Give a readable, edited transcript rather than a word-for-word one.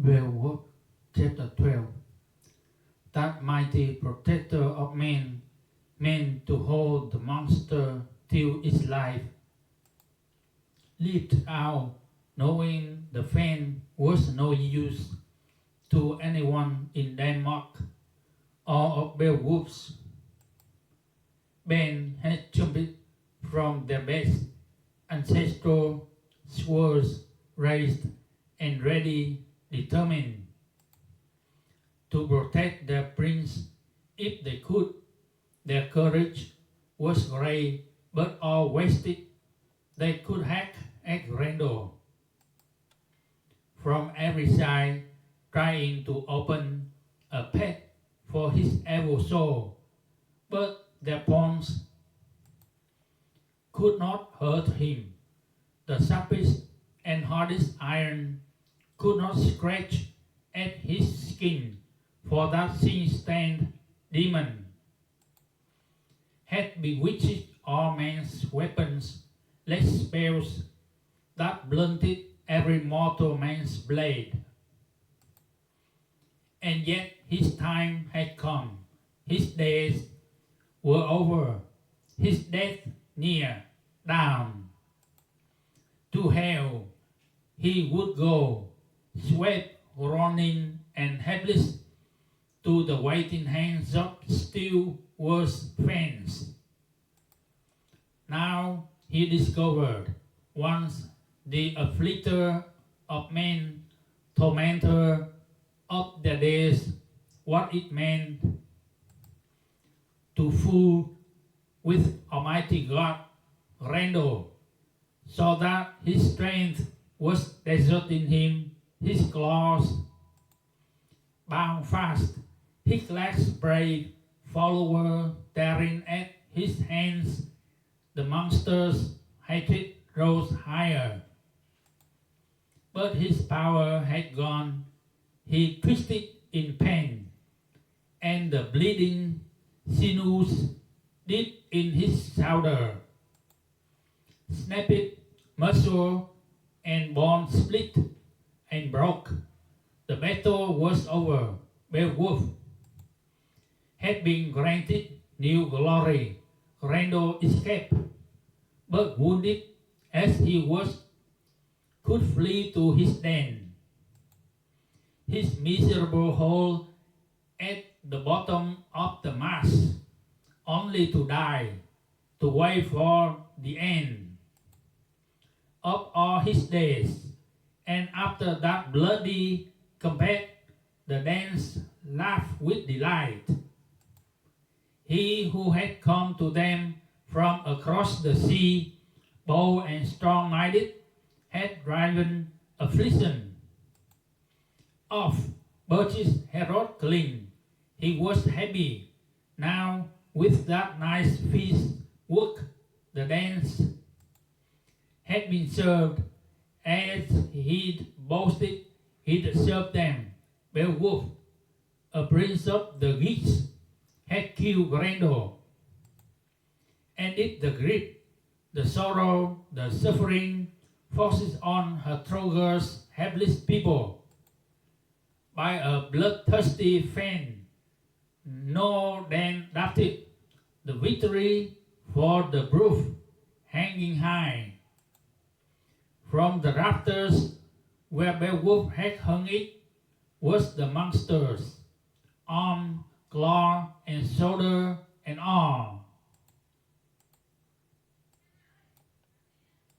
Beowulf, chapter 12. That mighty protector of men, meant to hold the monster till its life, leaped out, knowing the fan was no use to anyone in Denmark or of Beowulf's. Men had jumped from their beds, ancestral swords raised and ready, determined to protect their prince if they could. Their courage was great, but all wasted. They could hack at Grendel from every side, trying to open a path for his evil soul, but their palms could not hurt him. The sharpest and hardest iron could not scratch at his skin, for that sin-stained demon had bewitched all man's weapons, like spells that blunted every mortal man's blade. And yet his time had come, his days were over, his death near, down. To hell he would go, swept, groaning, and helpless, to the waiting hands of still worse fiends. Now he discovered, once the afflicter of men, tormentor of their days, what it meant to fool with Almighty God, Grendel, so that his strength was deserting him, his claws bound fast, his last brave follower tearing at his hands. The monster's hatred rose higher, but his power had gone. He twisted in pain, and the bleeding sinews deep in his shoulder, snapped muscle and bone split and broke. The battle was over. Beowulf had been granted new glory. Grendel escaped, but wounded as he was, could flee to his den, his miserable hole at the bottom of the marsh, only to die, to wait for the end of all his days. And after that bloody combat, the Danes laughed with delight. He who had come to them from across the sea, bold and strong-minded, had driven affliction off Birch's herald clean. He was happy now with that nice feast work. The Danes had been served as he'd boasted he'd served them. Beowulf, a prince of the Geats, had killed Grendel. And if the grief, the sorrow, the suffering forces on her Troger's helpless people by a bloodthirsty fan, no then doubted the victory, for the proof hanging high from the rafters where Beowulf had hung it was the monster's arm, claw, and shoulder, and all.